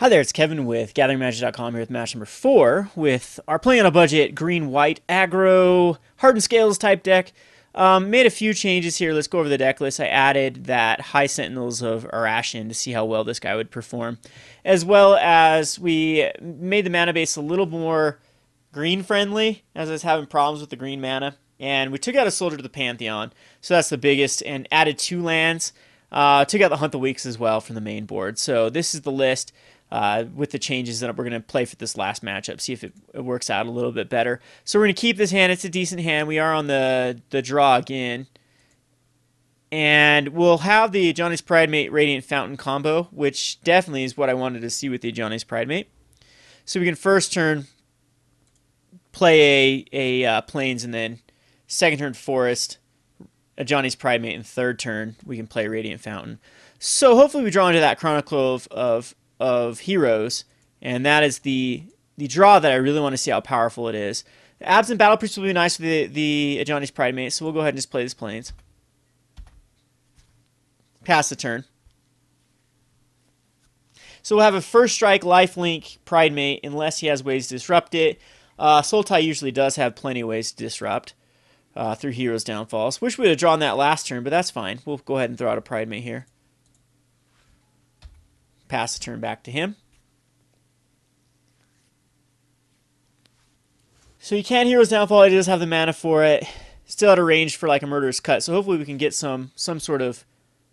Hi there, it's Kevin with GatheringMagic.com here with match number 4 with our Playing on a Budget green-white aggro Hardened Scales type deck. Made a few changes here. Let's go over the deck list. I added that High Sentinels of Arashin to see how well this guy would perform. As well as we made the mana base a little more green-friendly, as I was having problems with the green mana. And we took out a Soldier to the Pantheon, so that's the biggest, and added 2 lands. Took out the Hunt the Weeks as well from the main board. So this is the list. With the changes that we're going to play for this last matchup, see if it works out a little bit better. So we're going to keep this hand. It's a decent hand. We are on the draw again. And we'll have the Ajani's Pridemate Radiant Fountain combo, which definitely is what I wanted to see with the Ajani's Pridemate. So we can first turn play a Plains, and then second turn Forest, Ajani's Pridemate, and third turn we can play Radiant Fountain. So hopefully we draw into that Chronicler of Heroes, and that is the draw that I really want to see how powerful it is. Abzan Battle-Priest will be nice with the Ajani's Pridemate, so we'll go ahead and just play this Plains. Pass the turn. So we'll have a first strike lifelink Pridemate unless he has ways to disrupt it. Sultai usually does have plenty of ways to disrupt through Heroes Downfalls. Wish we would have drawn that last turn, but that's fine. We'll go ahead and throw out a Pridemate here. Pass the turn back to him. So you can't Heroes Downfall. He does have the mana for it. Still out of range for like a Murderous Cut. So hopefully we can get some sort of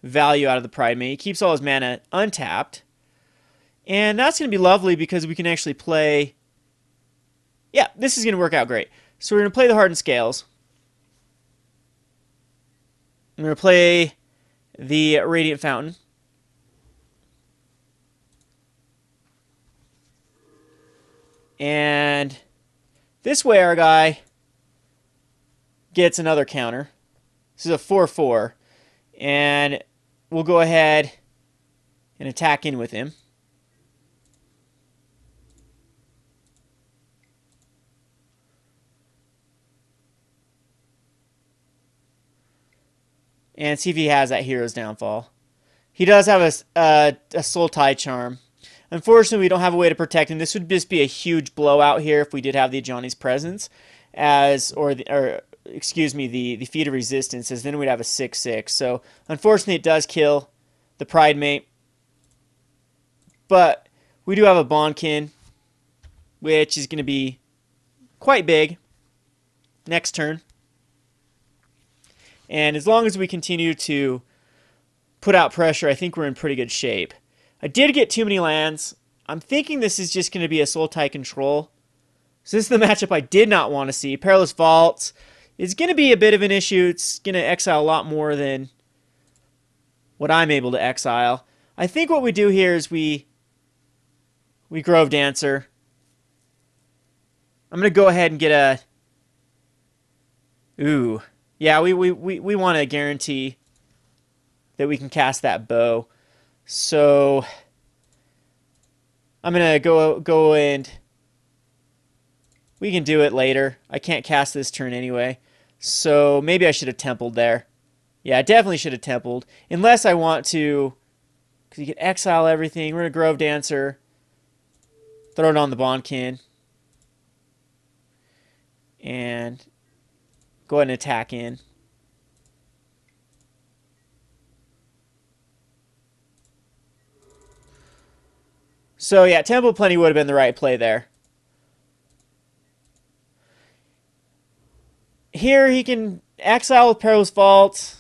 value out of the Pridemate. He keeps all his mana untapped. And that's going to be lovely because we can actually play... Yeah, this is going to work out great. So we're going to play the Hardened Scales. I'm going to play the Radiant Fountain. And this way our guy gets another counter. This is a 4/4. And we'll go ahead and attack in with him. And see if he has that Hero's Downfall. He does have a Sultai Charm. Unfortunately, we don't have a way to protect him. This would just be a huge blowout here if we did have the Ajani's Presence, excuse me, the Feat of Resistance, as then we'd have a 6/6. So unfortunately, it does kill the Pridemate, but we do have a Bond-Kin, which is going to be quite big next turn. And as long as we continue to put out pressure, I think we're in pretty good shape. I did get too many lands. I'm thinking this is just going to be a Sultai control. So this is the matchup I did not want to see. Perilous Vaults is going to be a bit of an issue. It's going to exile a lot more than what I'm able to exile. I think what we do here is we Grovedancer. I'm going to go ahead and get a... Ooh. Yeah, we want to guarantee that we can cast that bow. So I'm going to go and we can do it later. I can't cast this turn anyway. So maybe I should have templed there. Yeah, I definitely should have templed. Unless I want to, because you can exile everything. We're going to Grovedancer. Throw it on the Bond-Kin. And go ahead and attack in. So yeah, Temple Plenty would have been the right play there. Here he can exile with Perilous Vault,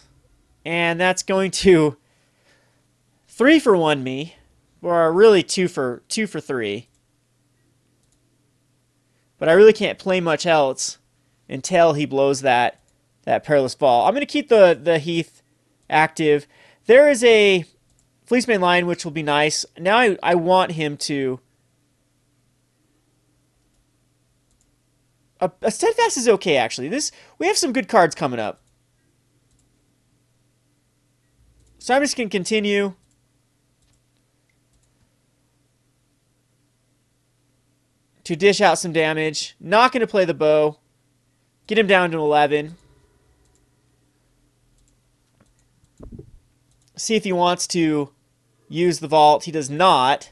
and that's going to 3-for-1 me, or really 2 for 3. But I really can't play much else until he blows that Perilous Vault. I'm going to keep the Heath active. There is a Fleecemane Lion, which will be nice. Now I want him to... A Steadfast is okay, actually. We have some good cards coming up. So I'm just going to continue. To dish out some damage. Not going to play the bow. Get him down to 11. See if he wants to use the vault. He does not.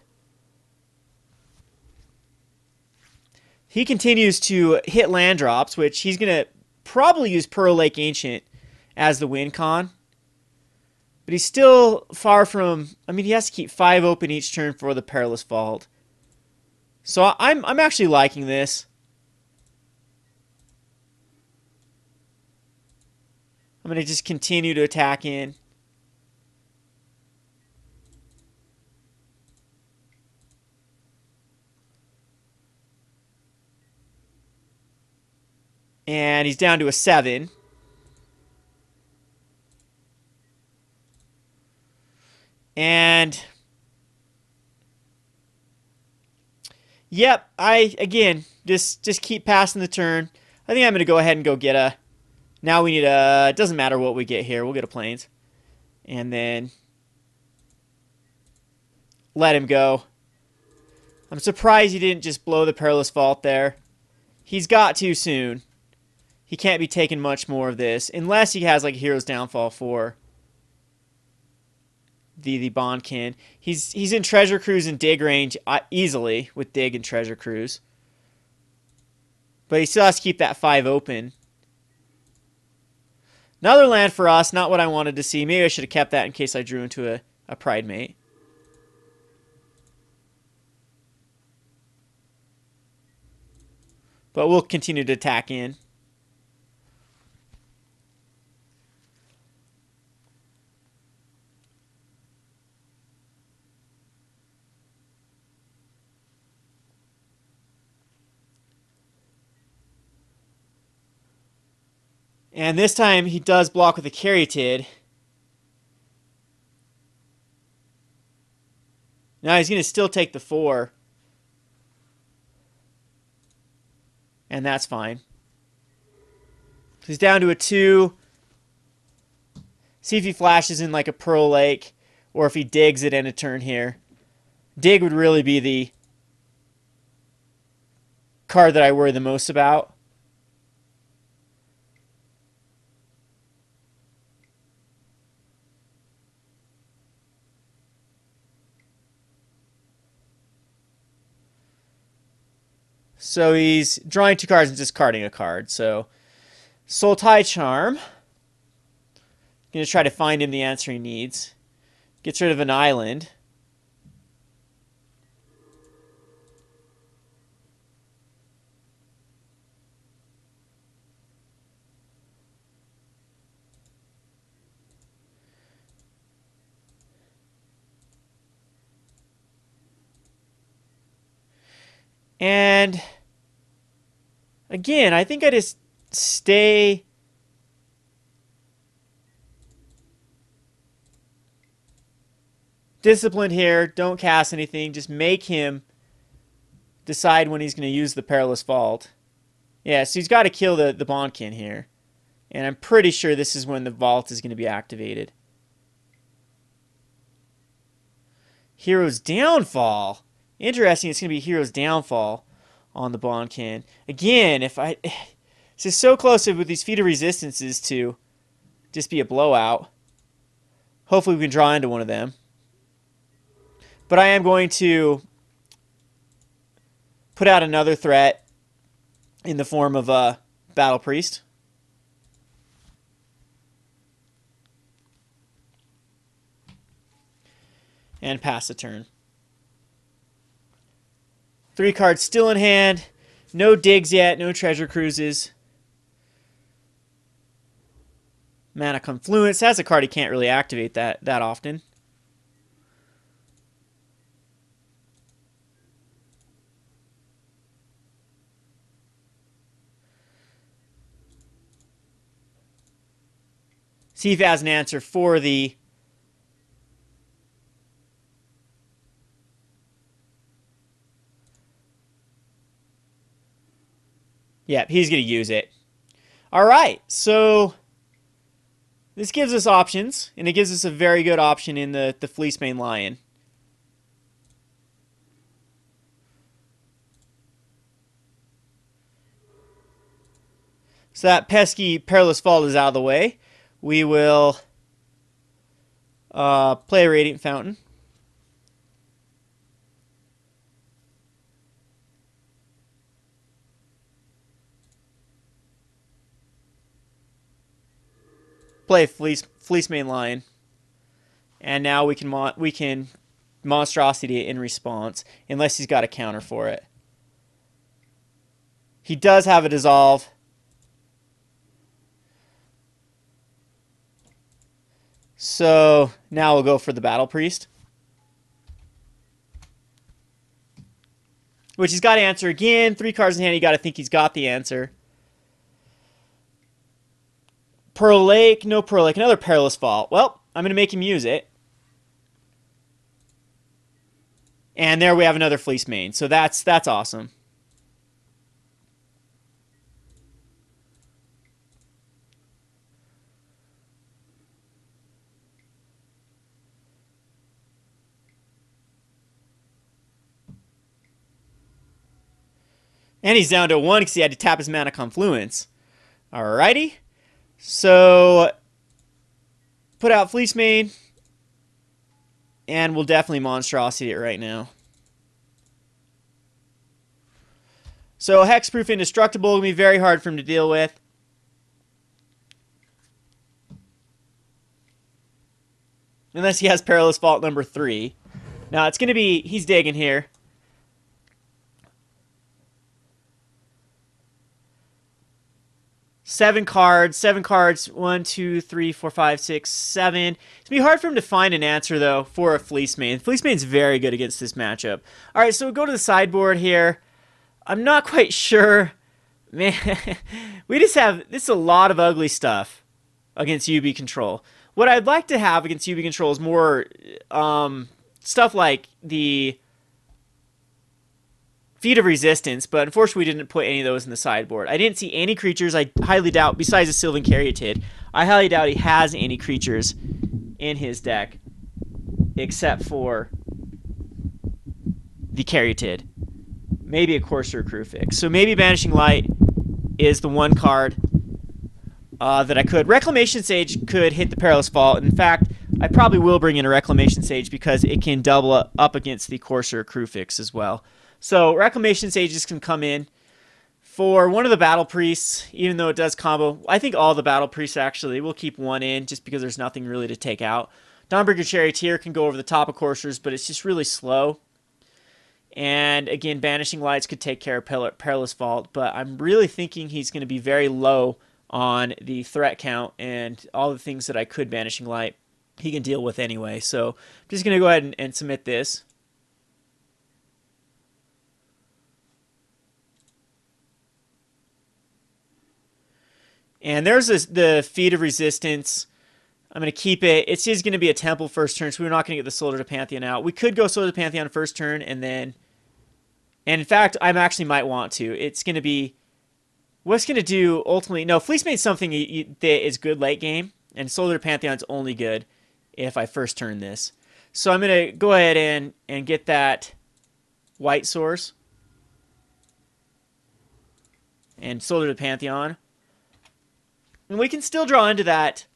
He continues to hit land drops, which he's going to probably use Pearl Lake Ancient as the win con. But he's still far from... I mean, he has to keep 5 open each turn for the Perilous Vault. So I'm actually liking this. I'm going to just continue to attack in. And he's down to a 7. And yep, again just keep passing the turn. I think I'm going to go ahead and go get a... Now we need a... It doesn't matter what we get here. We'll get a Plains. And then let him go. I'm surprised he didn't just blow the Perilous Vault there. He's got too soon. He can't be taking much more of this. Unless he has like a Hero's Downfall for the Bond-Kin. He's in Treasure Cruise and Dig range easily with Dig and Treasure Cruise. But he still has to keep that 5 open. Another land for us, not what I wanted to see. Maybe I should have kept that in case I drew into a Pridemate. But we'll continue to attack in. And this time he does block with a Caryatid. Now he's going to still take the 4. And that's fine. He's down to a 2. See if he flashes in like a Pearl Lake. Or if he digs it in a turn here. Dig would really be the card that I worry the most about. So he's drawing 2 cards and discarding a card. So Sultai Charm. Going to try to find him the answer he needs. Gets rid of an island. And again, I think I just stay disciplined here. Don't cast anything. Just make him decide when he's going to use the Perilous Vault. Yeah, so he's got to kill the Bond-Kin here. And I'm pretty sure this is when the Vault is going to be activated. Hero's Downfall. Interesting, it's going to be Hero's Downfall on the Bond-Kin. Again, this is so close with these Feat of Resistances to just be a blowout. Hopefully we can draw into one of them. But I am going to put out another threat in the form of a Battle-Priest. And pass the turn. 3 cards still in hand. No digs yet. No treasure cruises. Mana Confluence. That's a card he can't really activate that often. See if he has an answer for the... Yeah, he's going to use it. All right, so this gives us options, and it gives us a very good option in the Fleecemane Lion. So that pesky Perilous Vault is out of the way. We will play a Radiant Fountain. . play Fleecemane Lion, and now we can monstrosity it in response, unless he's got a counter for it. He does have a dissolve. So now we'll go for the Battle-Priest, which he's got to answer again. 3 cards in hand, you got to think he's got the answer. Pearl Lake, no Pearl Lake, another Perilous Vault. Well, I'm going to make him use it. And there we have another Fleecemane. So that's awesome. And he's down to 1 because he had to tap his Mana Confluence. Alrighty. So, put out Fleecemane. And we'll definitely monstrosity it right now. So, Hexproof Indestructible will be very hard for him to deal with. Unless he has Perilous Vault number 3. Now, it's going to be... He's digging here. Seven cards. 1, 2, 3, 4, 5, 6, 7. It's going to be hard for him to find an answer, though, for a Fleecemane. Fleecemane's very good against this matchup. Alright, so we'll go to the sideboard here. I'm not quite sure. Man, we just have... This is a lot of ugly stuff against UB Control. What I'd like to have against UB Control is more stuff like the Feat of Resistance, but unfortunately we didn't put any of those in the sideboard. I didn't see any creatures. I highly doubt, besides the Sylvan Caryatid, I highly doubt he has any creatures in his deck except for the Caryatid. Maybe a Courser Crufix. So maybe Banishing Light is the one card that I could. Reclamation Sage could hit the Perilous Vault. In fact, I probably will bring in a Reclamation Sage because it can double up against the Courser Crufix as well. So Reclamation Sages can come in for one of the Battle-Priests, even though it does combo. I think all the Battle-Priests actually. We'll keep one in just because there's nothing really to take out. Dawnbringer Charioteer can go over the top of Coursers, but it's just really slow. And again, Banishing Lights could take care of Perilous Vault, but I'm really thinking he's going to be very low on the threat count and all the things that I could Banishing Light he can deal with anyway. So I'm just going to go ahead and submit this. And there's the Feat of Resistance. I'm going to keep it. It's just going to be a Temple first turn, so we're not going to get the Soldier to Pantheon out. We could go Soldier to Pantheon first turn, and then... And in fact, I actually might want to. It's going to be... What's going to do, ultimately... No, Fleecemane's something that is good late game, and Soldier to Pantheon's only good if I first turn this. So I'm going to go ahead and get that white source. And Soldier to Pantheon. And we can still draw into that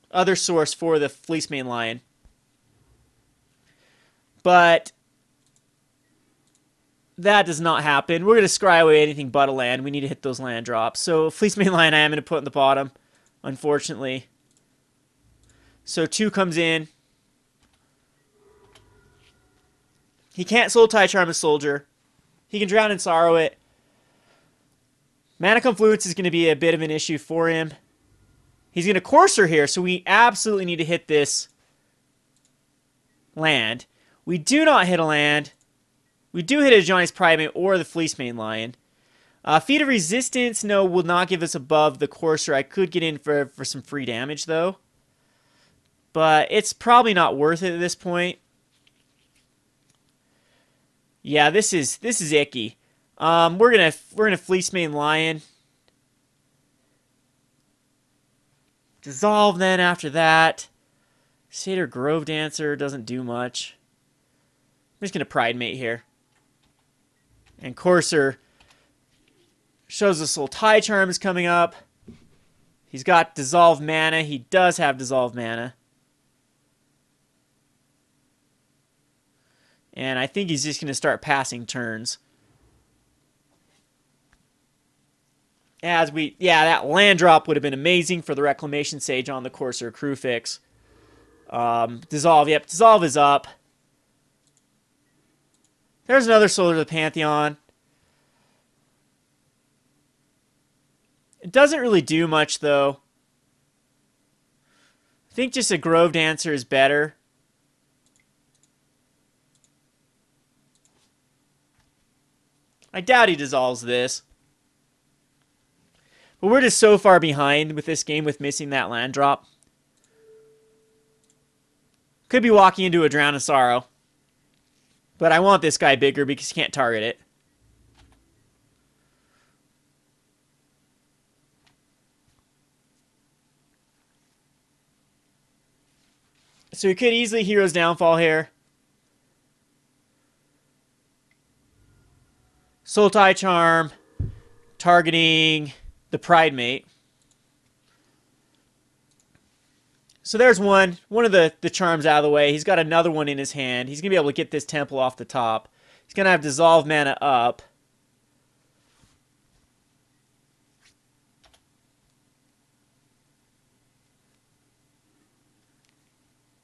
other source for the Fleecemane Lion. But that does not happen. We're going to scry away anything but a land. We need to hit those land drops. So Fleecemane Lion I am going to put in the bottom, unfortunately. So 2 comes in. He can't Sultai Charm a Soldier. He can Drown in Sorrow it. Mana Confluence is going to be a bit of an issue for him. He's going to Courser here, so we absolutely need to hit this land. We do not hit a land. We do hit a Ajani's Pridemate or the Fleecemane Lion. Feat of Resistance, no, will not give us above the Courser. I could get in for some free damage, though. But it's probably not worth it at this point. Yeah, this is icky. We're gonna Fleecemane Lion. Dissolve then after that. Satyr Grovedancer doesn't do much. I'm just gonna Pridemate here. And Courser shows us Sultai Charm is coming up. He's got Dissolve Mana. He does have Dissolve Mana. And I think he's just gonna start passing turns. Yeah, that land drop would have been amazing for the Reclamation Sage on the Courser crew fix. Dissolve, yep, Dissolve is up. There's another Soldier of the Pantheon. It doesn't really do much, though. I think just a Grovedancer is better. I doubt he dissolves this. But we're just so far behind with this game with missing that land drop. Could be walking into a Drown of Sorrow. But I want this guy bigger because he can't target it. So we could easily Hero's Downfall here. Sultai Charm, targeting the Pridemate. So there's one of the charms out of the way. He's got another one in his hand. He's going to be able to get this temple off the top. He's going to have Dissolve mana up.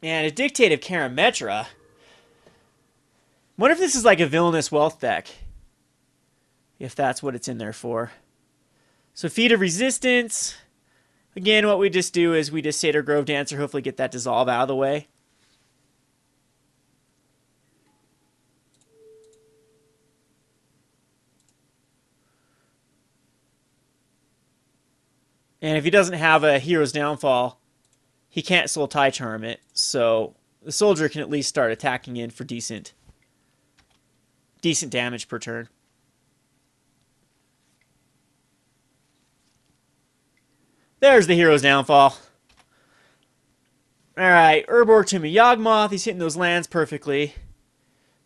And a Dictate of Karametra. Wonder if this is like a Villianous Wealth deck. If that's what it's in there for. So Feat of Resistance. Again, what we just do is we just Satyr Grovedancer, hopefully get that Dissolve out of the way. And if he doesn't have a Hero's Downfall, he can't Sultai Charm it. So the Soldier can at least start attacking in for decent damage per turn. There's the Hero's Downfall. Alright, Urborg to Yawgmoth. He's hitting those lands perfectly.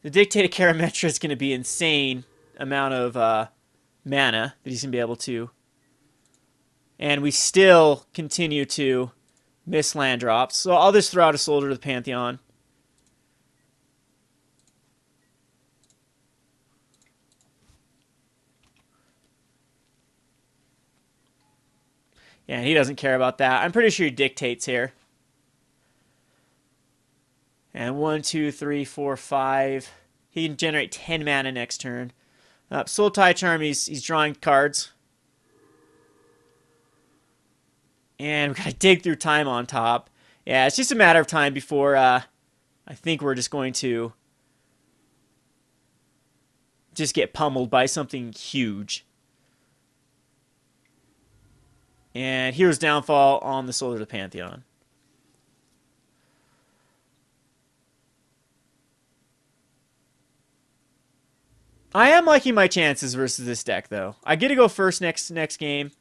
The Dictate of Karametra is going to be insane amount of mana that he's going to be able to. And we still continue to miss land drops. So I'll just throw out a Soldier to the Pantheon. Yeah, he doesn't care about that. I'm pretty sure he dictates here. And 1, 2, 3, 4, 5. He can generate 10 mana next turn. Sultai Charm, he's drawing cards. And we've got to dig through time on top. Yeah, it's just a matter of time before I think we're just going to just get pummeled by something huge. And Hero's Downfall on the Soldier of the Pantheon. I am liking my chances versus this deck, though. I get to go first next game.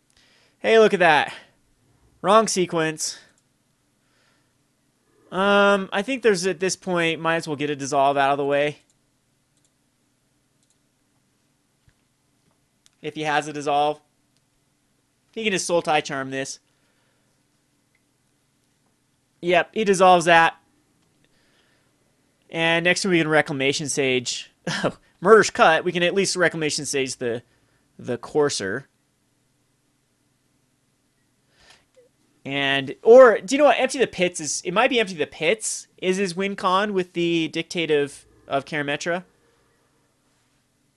Hey, look at that. Wrong sequence. I think there's, at this point, might as well get a Dissolve out of the way. If he has a Dissolve. He can just Sultai Charm this. Yep, he dissolves that. And next we can Reclamation Sage. Murder's Cut. We can at least Reclamation Sage the Courser. And, or, do you know what? Empty the Pits is, it might be Empty the Pits is his win con with the Dictate of Karametra.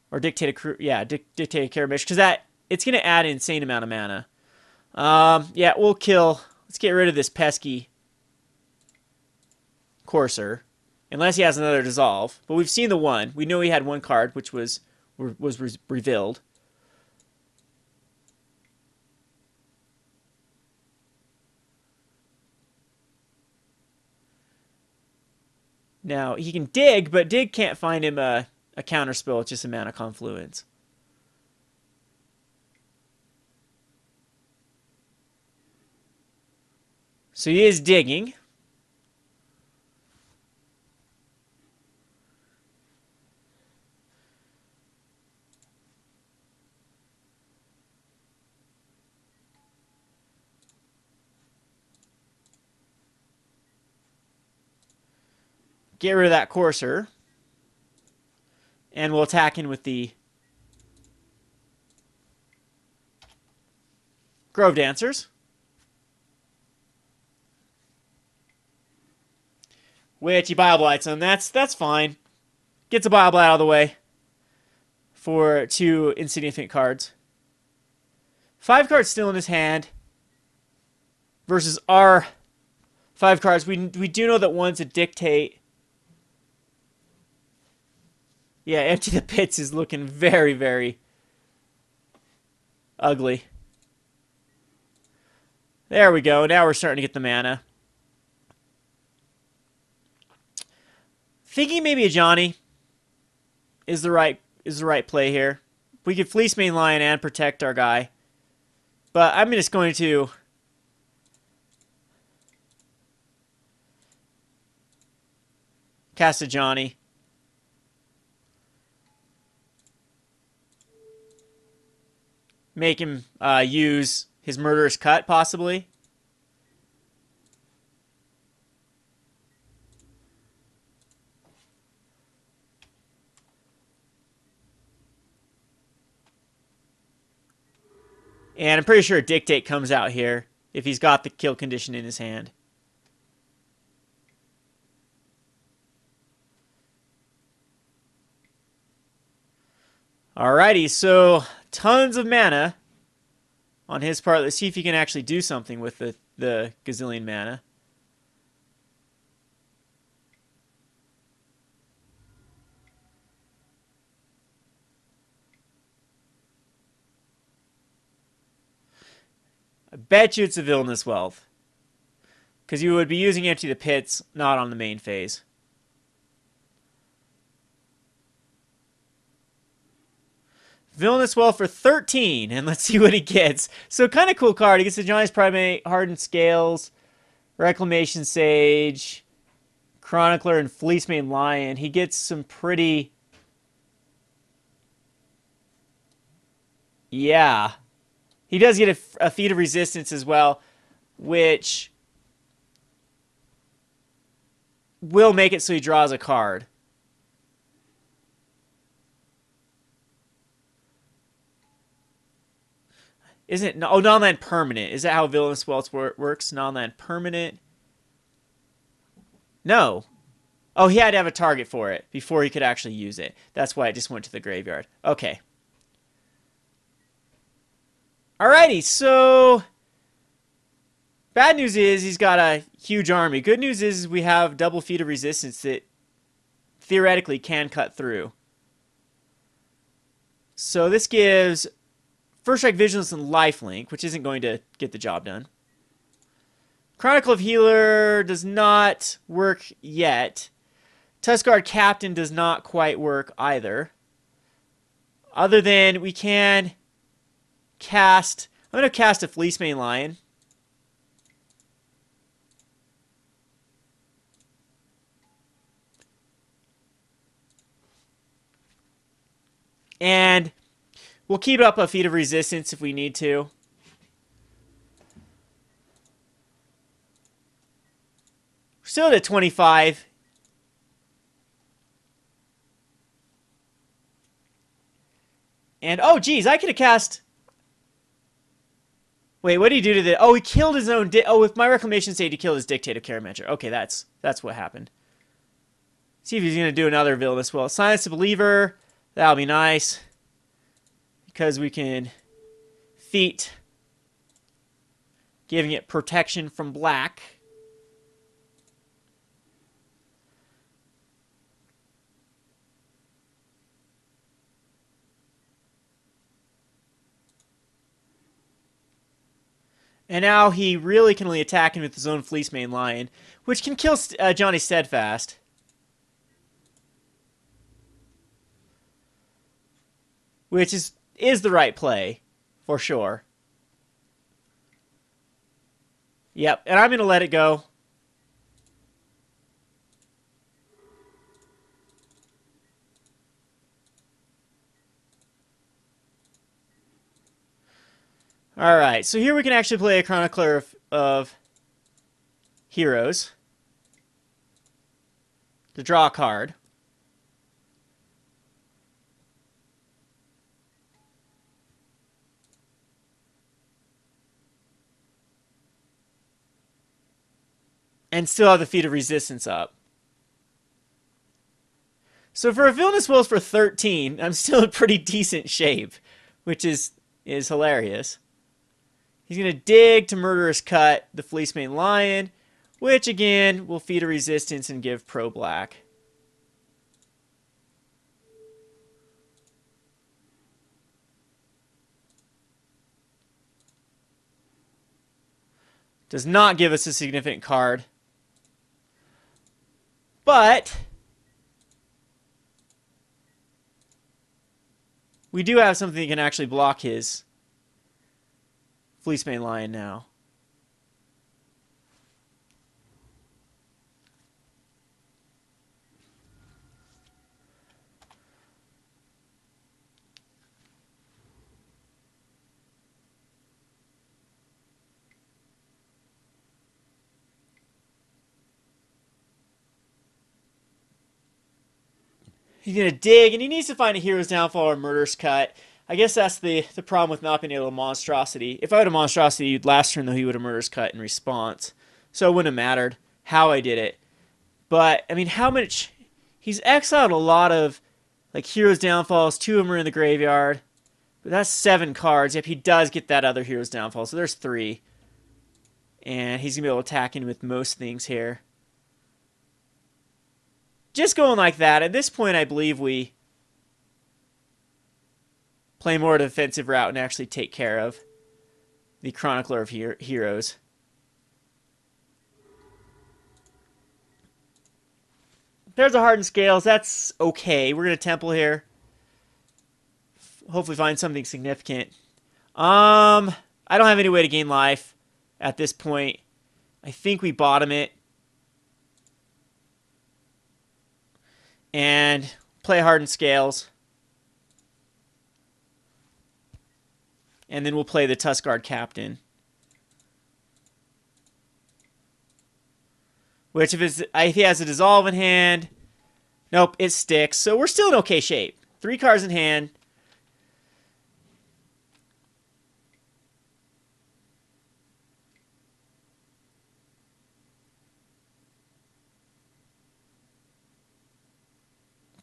Or Dictate of Karametra. Because that, it's going to add an insane amount of mana. Yeah, we'll kill. Let's get rid of this pesky Courser. Unless he has another Dissolve. But we've seen the one. We know he had one card, which was revealed. Now, he can dig, but dig can't find him a counterspell. It's just a Mana Confluence. So he is digging. Get rid of that Courser. And we'll attack in with the Grovedancers. Which he Bile-Blights him. That's fine. Gets a Bile-Blight out of the way for 2 insignificant cards. 5 cards still in his hand versus our 5 cards. We do know that one's a Dictate. Yeah, Empty the Pits is looking very, very ugly. There we go. Now we're starting to get the mana. Thinking maybe Ajani is the right play here. We could Fleecemane Lion and protect our guy. But I'm just going to cast Ajani. Make him use his Murderous Cut, possibly. And I'm pretty sure Dictate comes out here if he's got the kill condition in his hand. Alrighty, so tons of mana on his part. Let's see if he can actually do something with the gazillion mana. I bet you it's a Villianous Wealth. Because you would be using Empty the Pits, not on the main phase. Villianous Wealth for 13, and let's see what he gets. So kind of cool card. He gets the Giant's Pridemate, Hardened Scales, Reclamation Sage, Chronicler, and Fleecemane Lion. He gets some pretty... Yeah. He does get a Feat of Resistance as well, which will make it so he draws a card. Isn't it? Oh, non-land permanent. Is that how Villianous Wealth works? Non-land permanent? No. Oh, he had to have a target for it before he could actually use it. That's why it just went to the graveyard. Okay. Alrighty, so bad news is he's got a huge army. Good news is we have double Feat of Resistance that theoretically can cut through. So this gives First Strike, Vigilance, and Lifelink, which isn't going to get the job done. Chronicle of Healer does not work yet. Tuskguard Captain does not quite work either. Other than we can cast... I'm going to cast a Fleecemane Lion. And we'll keep up a Feat of Resistance if we need to. We're still at 25. And, oh, geez, I could have cast... Wait, what did he do to the... Oh, he killed his own... Oh, with my Reclamation Sage, he killed his Dictate of Caramancer. Okay, that's what happened. See if he's going to do another Villianous Wealth. Silence the Believer. That'll be nice. Because we can feat, giving it protection from black. And now he really can only attack him with his own Fleecemane Lion, which can kill Ajani Steadfast. Which is the right play, for sure. Yep, and I'm going to let it go. Alright, so here we can actually play a Chronicler of Heroes to draw a card. and still have the Feat of Resistance up. So for a Villianous Wills for 13, I'm still in pretty decent shape, which is hilarious. He's going to dig to Murderous Cut the Fleecemane Lion, which again will Feat of Resistance and give pro black. Does not give us a significant card. But we do have something that can actually block his Fleecemane Lion now. He's going to dig, and he needs to find a Hero's Downfall or Murderous Cut. I guess that's the problem with not being able to Monstrosity. If I had a Monstrosity last turn, though, he would have Murderous Cut in response. So it wouldn't have mattered how I did it. But, I mean, how much... He's exiled a lot of, like, Hero's Downfalls. 2 of them are in the graveyard. But that's 7 cards. Yep, he does get that other Hero's Downfall. So there's 3. And he's going to be able to attack in with most things here. Just going like that. At this point, I believe we play more of a defensive route and actually take care of the Chronicler of Heroes. There's a Hardened Scales. That's okay. We're going to Temple here. Hopefully find something significant. I don't have any way to gain life at this point. I think we bottom it. And play Hardened Scales. And then we'll play the Tuskguard Captain. Which, if he has a Dissolve in hand... Nope, it sticks. So we're still in okay shape. 3 cards in hand.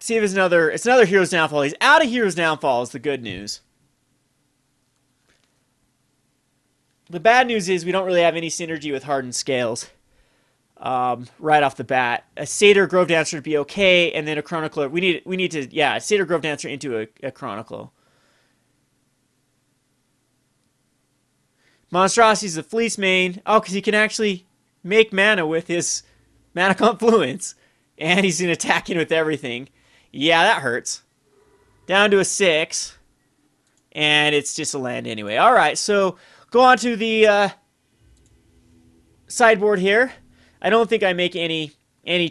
See if it's another Hero's Downfall. He's out of Hero's Downfall is the good news. The bad news is we don't really have any synergy with Hardened Scales right off the bat. A Satyr Grovedancer would be okay, and then a Chronicler. We need to, yeah, Satyr Grovedancer into a Chronicle. Monstrosity's the Fleecemane. Oh, because he can actually make mana with his Mana Confluence. And he's going to attack in with everything. Yeah, that hurts. Down to a 6. And it's just a land anyway. Alright, so go on to the sideboard here. I don't think I make any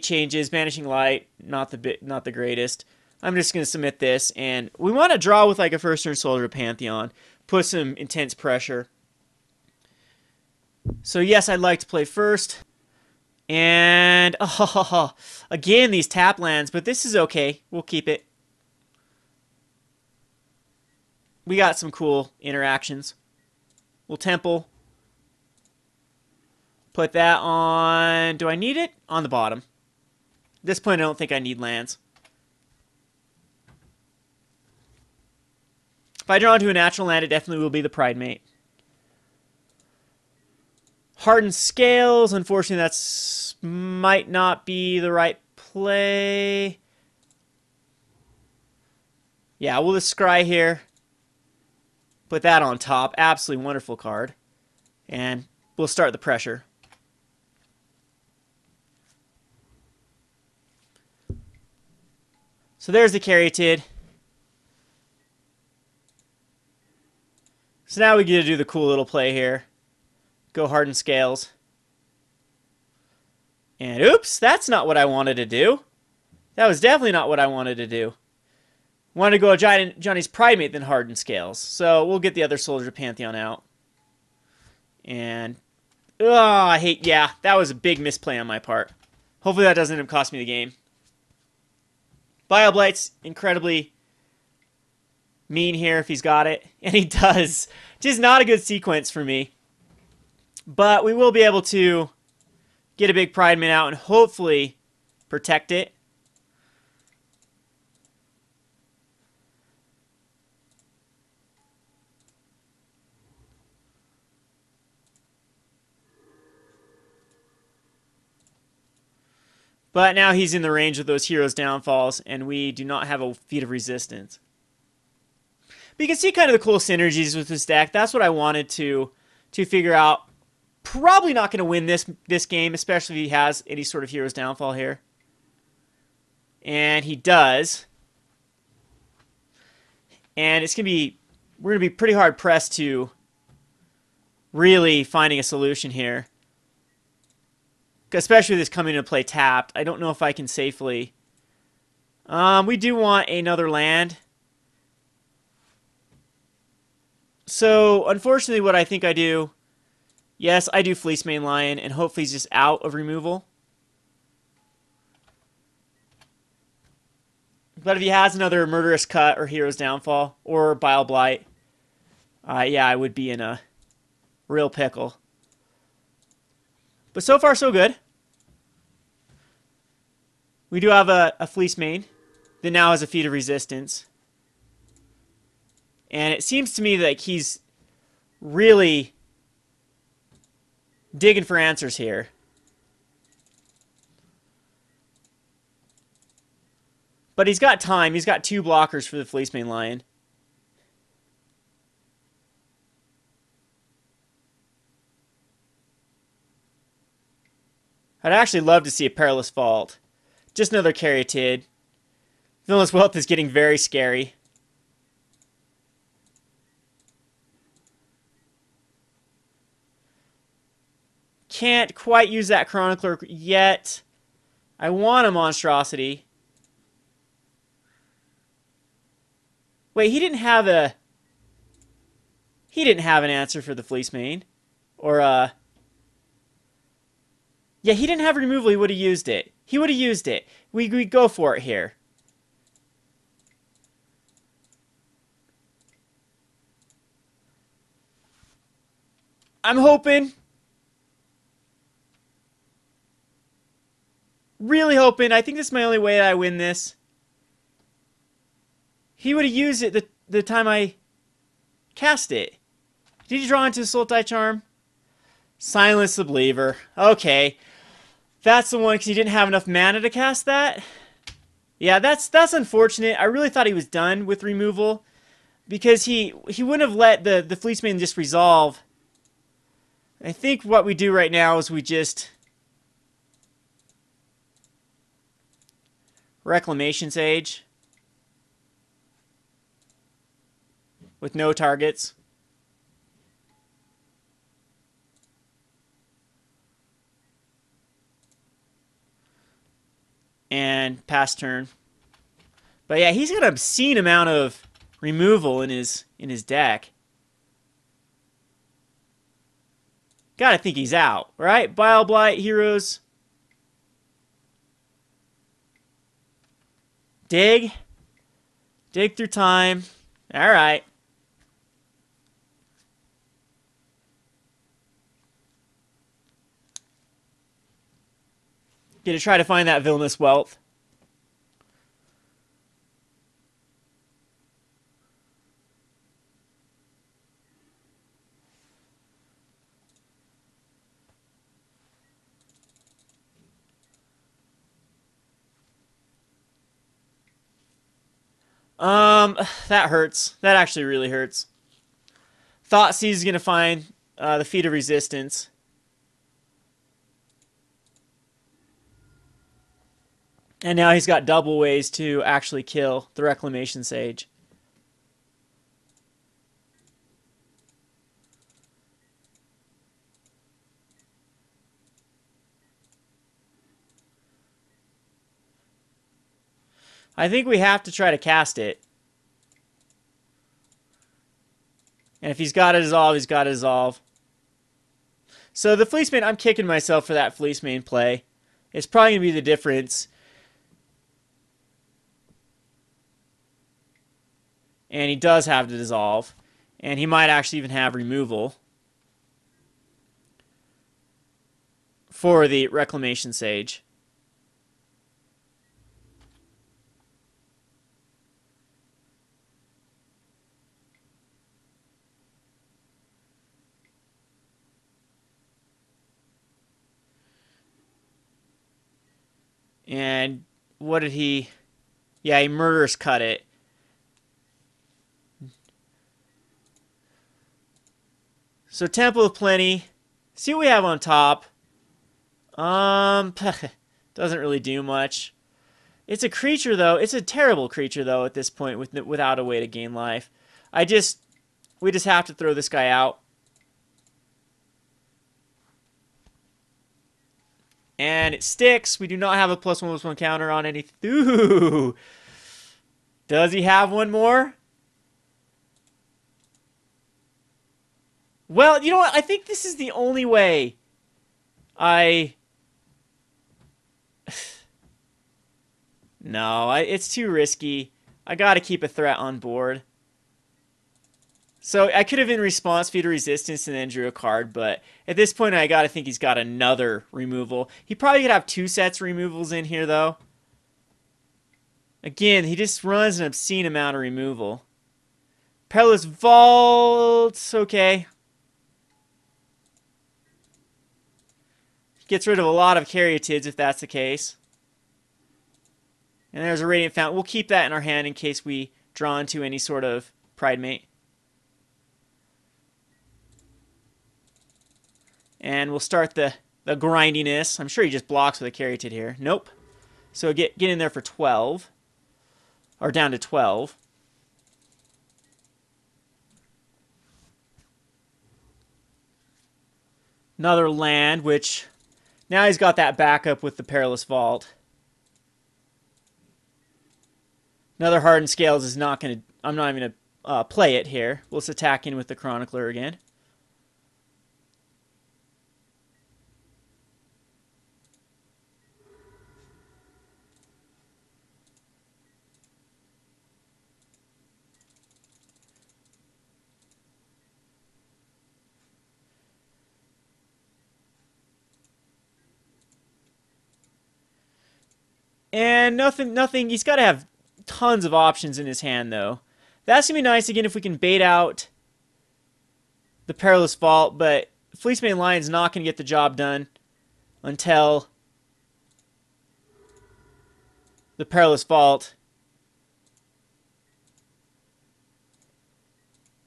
changes. Banishing Light, not the greatest. I'm just going to submit this. And we want to draw with like a first turn Soldier of Pantheon. Put some intense pressure. So yes, I'd like to play first. And, oh, again, these tap lands, but this is okay. We'll keep it. We got some cool interactions. We'll Temple. Put that on... Do I need it? On the bottom. At this point, I don't think I need lands. If I draw into a natural land, it definitely will be the Pridemate. Hardened Scales, unfortunately, that's might not be the right play. Yeah, we'll just scry here. Put that on top. Absolutely wonderful card. And we'll start the pressure. So there's the Caryatid. So now we get to do the cool little play here. Go Hardened Scales. And oops, that's not what I wanted to do. That was definitely not what I wanted to do. Wanted to go Johnny's Pridemate than Hardened Scales. So we'll get the other Soldier Pantheon out. And I hate, yeah, that was a big misplay on my part. Hopefully that doesn't end up costing me the game. Bioblight's incredibly mean here if he's got it. And he does. Just not a good sequence for me. But we will be able to get a big Pridemate out and hopefully protect it. But now he's in the range of those Heroes Downfalls, and we do not have a Feat of Resistance. But you can see kind of the cool synergies with this deck. That's what I wanted to figure out. Probably not going to win this game, especially if he has any sort of Heroes Downfall here. And he does. And it's going to be, we're going to be pretty hard pressed to really finding a solution here. Especially with this coming into play tapped. I don't know if I can safely. We do want another land. So, unfortunately, what I think I do, yes, I do Fleecemane Lion, and hopefully he's just out of removal. But if he has another Murderous Cut or Hero's Downfall or Bile Blight, yeah, I would be in a real pickle. But so far, so good. We do have a Fleecemane that now has a Feat of Resistance. And it seems to me that he's really digging for answers here. But he's got time. He's got 2 blockers for the Fleecemane Lion. I'd actually love to see a Perilous Vault. Just another Caryatid. Villianous Wealth is getting very scary. Can't quite use that Chronicler yet. I want a Monstrosity. Wait, he didn't have a... He didn't have an answer for the Fleecemane. Or, yeah, he didn't have removal. He would have used it. He would have used it. We go for it here. I'm hoping... Really hoping. I think this is my only way that I win this. He would have used it the time I cast it. Did he draw into Sultai Charm? Silence the Believer. Okay. That's the one because he didn't have enough mana to cast that. Yeah, that's unfortunate. I really thought he was done with removal because he wouldn't have let the Fleecemane just resolve. I think what we do right now is we just... Reclamation Sage. With no targets. And pass turn. But yeah, he's got an obscene amount of removal in his deck. Gotta think he's out, right? Bile Blight, Heroes. Dig. Dig through time. Alright. Gonna try to find that Villianous Wealth. That hurts. That actually really hurts. Thoughtseize is gonna find the Feat of Resistance. And now he's got double ways to actually kill the Reclamation Sage. I think we have to try to cast it. And if he's got to dissolve, he's got to dissolve. So the Fleecemane, I'm kicking myself for that Fleecemane play. It's probably going to be the difference. And he does have to dissolve. And he might actually even have removal. for the Reclamation Sage. And what did he... Yeah, he murderous cut it. So Temple of Plenty. See what we have on top. Doesn't really do much. It's a creature, though. It's a terrible creature, though, at this point, without a way to gain life. We just have to throw this guy out. And it sticks. We do not have a +1/+1 counter on anything. Ooh. Does he have one more? Well, you know what? I think this is the only way No, it's too risky. I gotta keep a threat on board. So I could have in response feed a resistance and then drew a card, but at this point I gotta think he's got another removal. He probably could have 2 sets of removals in here, though. Again, he just runs an obscene amount of removal. Perilous Vault, okay. Gets rid of a lot of Caryatids if that's the case. And there's a Radiant Fountain. We'll keep that in our hand in case we draw into any sort of Pridemate. And we'll start the grindiness. I'm sure he just blocks with a Caryatid here. Nope. So get in there for 12. Or down to 12. Another land, which... Now he's got that backup with the Perilous Vault. Another Hardened Scales is not going to... I'm not even going to play it here. We'll just attack in with the Chronicler again. And nothing. He's got to have tons of options in his hand, though. That's going to be nice, again, if we can bait out the Perilous Vault, but Fleecemane Lion's not going to get the job done until the Perilous Vault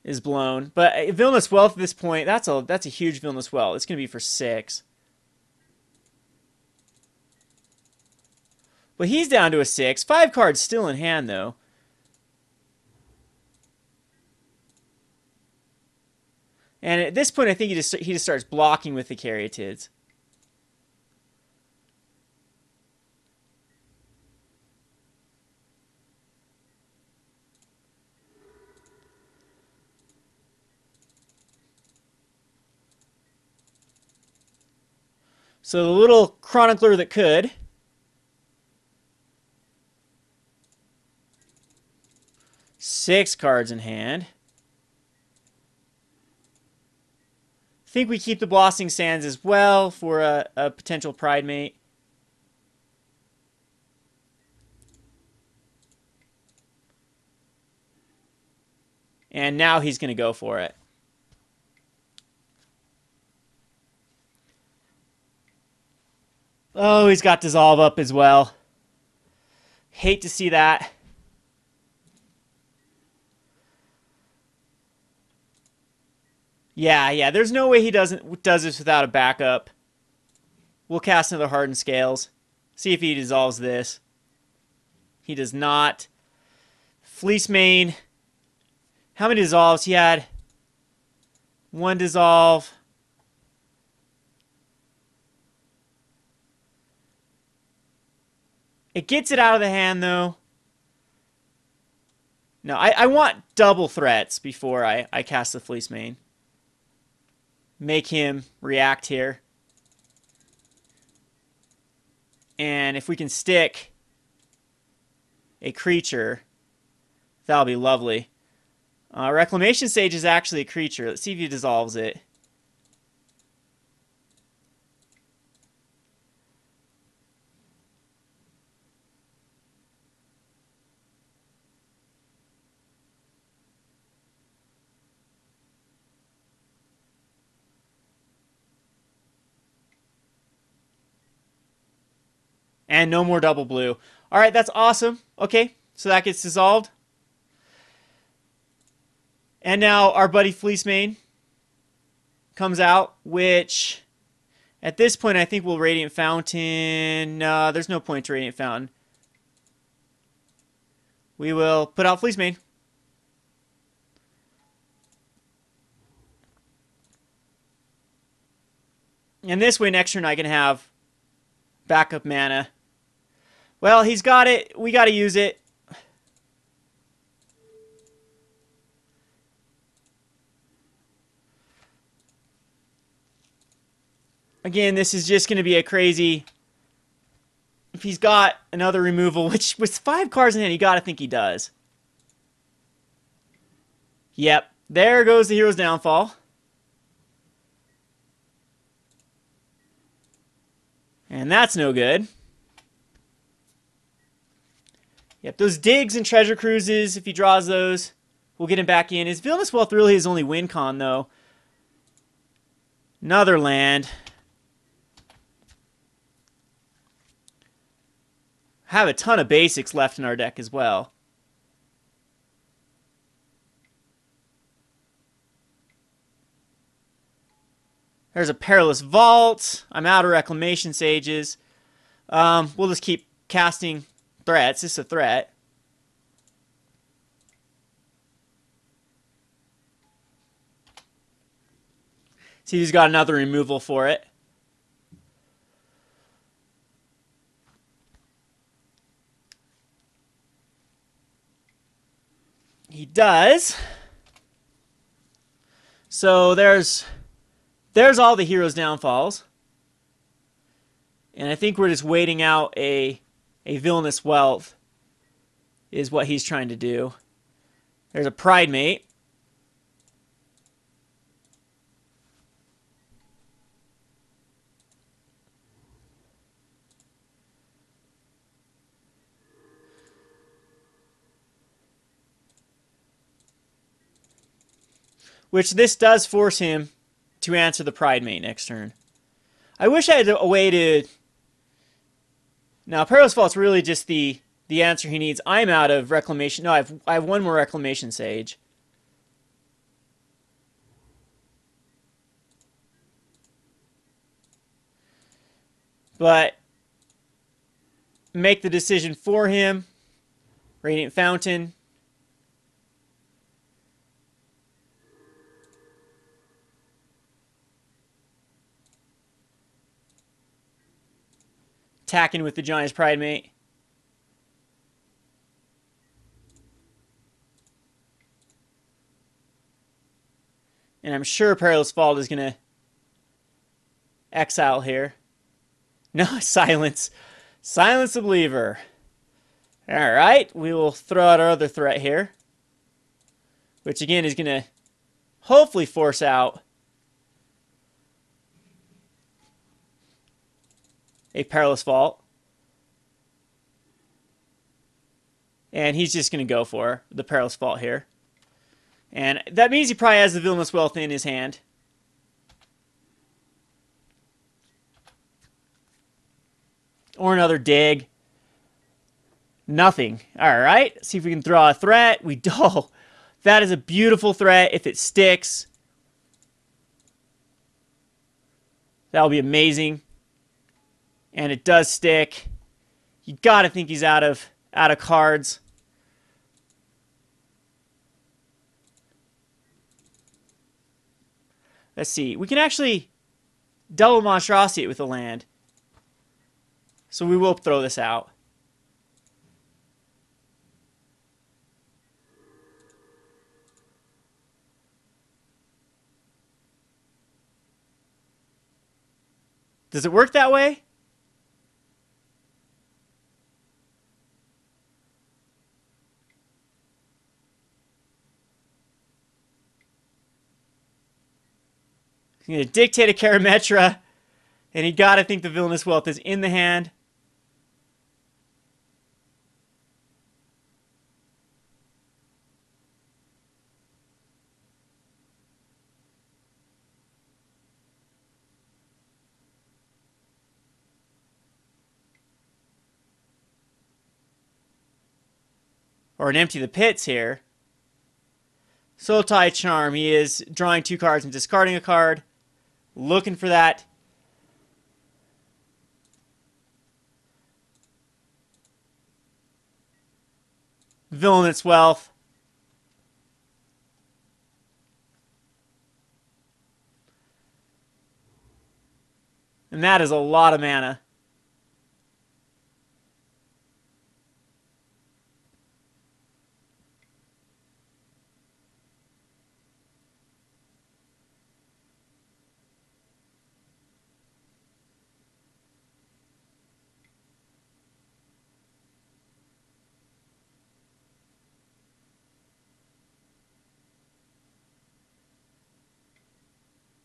is blown. But Villianous Wealth at this point, that's a huge Villianous Wealth. It's going to be for 6. But he's down to a 6. 5 cards still in hand, though. And at this point, I think he just starts blocking with the Caryatids. So the little Chronicler that could... 6 cards in hand. Think we keep the Blossoming Sands as well for a potential Pridemate. And now he's going to go for it. Oh, he's got Dissolve up as well. Hate to see that. Yeah, there's no way he does this without a backup. We'll cast another Hardened Scales. See if he dissolves this. He does not. Fleecemane. How many dissolves? He had 1 dissolve. It gets it out of the hand, though. No, I want double threats before I cast the Fleecemane. Make him react here. And if we can stick a creature, that'll be lovely. Reclamation Sage is actually a creature. Let's see if he dissolves it. And no more double blue. All right, that's awesome. Okay, so that gets dissolved. And now our buddy Fleecemane comes out, which at this point I think we'll Radiant Fountain. No, there's no point to Radiant Fountain. We will put out Fleecemane. And this way next turn I can have backup mana. Well, he's got it. We got to use it. Again, this is just going to be a crazy... If he's got another removal, which with 5 cards in hand, you got to think he does. Yep. There goes the Hero's Downfall. And that's no good. Yep, those digs and treasure cruises, if he draws those, we'll get him back in. His Villianous Wealth really his only win con, though. Another land. Have a ton of basics left in our deck as well. There's a Perilous Vault. I'm out of Reclamation Sages. We'll just keep casting threats. It's a threat. See, he's got another removal for it. He does. So there's all the Hero's Downfalls. And I think we're just waiting out a Villianous Wealth is what he's trying to do. There's a Pridemate. Which this does force him to answer the Pridemate next turn. I wish I had a way to... Now, Perilous Vault's really just the answer he needs. I'm out of Reclamation. No, I have one more Reclamation Sage. But make the decision for him. Radiant Fountain. Attacking with the Giant's Pridemate. And I'm sure Perilous Vault is going to exile here. No, silence. Silence the Believer. Alright, we will throw out our other threat here. Which again is going to hopefully force out a Perilous Vault. And he's just going to go for the Perilous Vault here. And that means he probably has the Villianous Wealth in his hand. Or another dig. Nothing. Alright, see if we can draw a threat. We don't. That is a beautiful threat if it sticks. That'll be amazing. And it does stick. You gotta think he's out of cards. Let's see. We can actually double Monstrosity it with a land. So we will throw this out. Does it work that way? He's going to dictate a Karametra, and you got to think the Villianous Wealth is in the hand. or an Empty the Pits here. Sultai Charm, he is drawing 2 cards and discarding a card. Looking for that. Villianous Wealth. And that is a lot of mana.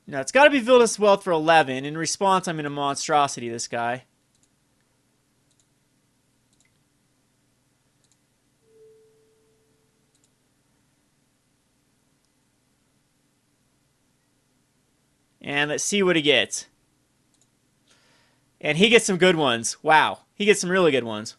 Now, it's got to be Villianous Wealth for 11. In response, I'm going to Monstrosity this guy. And let's see what he gets. And he gets some good ones. Wow. He gets some really good ones.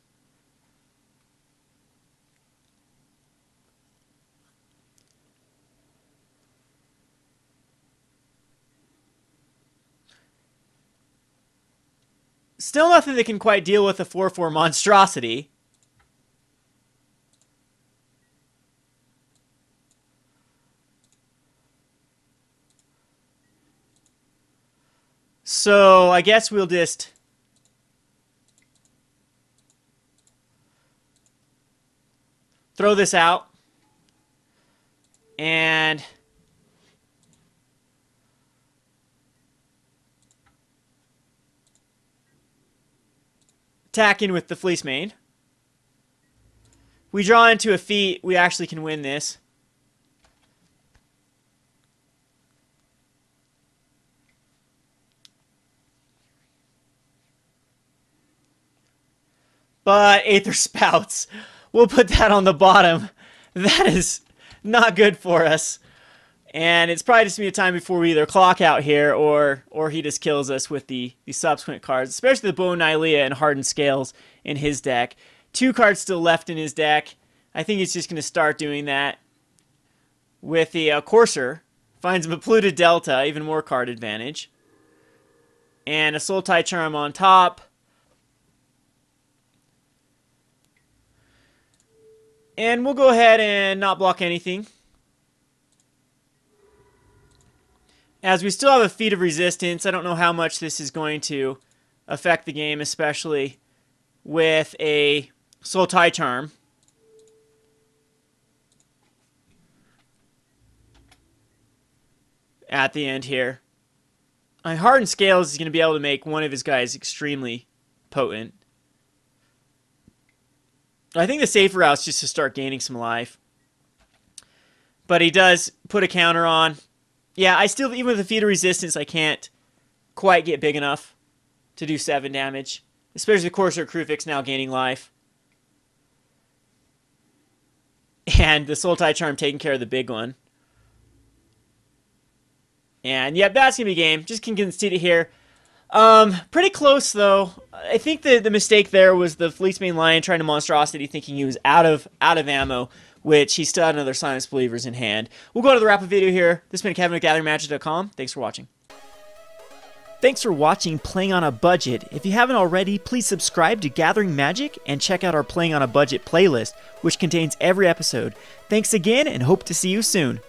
Still nothing that can quite deal with a 4/4 monstrosity. So I guess we'll just throw this out and attack in with the Fleecemane. We draw into a feat, we actually can win this. But Aether Spouts, we'll put that on the bottom. That is not good for us. And it's probably just going to be a time before we either clock out here or he just kills us with the subsequent cards, especially the Bow of Nylea and Hardened Scales in his deck. 2 cards still left in his deck. I think he's just going to start doing that with the Courser. Finds him a Polluted Delta, even more card advantage. And a Sultai Charm on top. And we'll go ahead and not block anything, as we still have a Feat of Resistance. I don't know how much this is going to affect the game, especially with a Sultai Charm. At the end here. Hardened Scales is going to be able to make one of his guys extremely potent. I think the safer route is just to start gaining some life. But he does put a counter on. Yeah, I still, even with the Feat of Resistance, I can't quite get big enough to do 7 damage. Especially the Courser Crufix now gaining life. And the Sultai Charm taking care of the big one. And yeah, that's going to be game. Just can concede it here. Pretty close, though. I think the mistake there was the Fleecemane Lion trying to Monstrosity, thinking he was out of ammo, which he still had another Silence Believers in hand. We'll go to the wrap-up video here. This has been Kevin at GatheringMagic.com. Thanks for watching. Thanks for watching Playing on a Budget. If you haven't already, please subscribe to Gathering Magic and check out our Playing on a Budget playlist, which contains every episode. Thanks again, and hope to see you soon.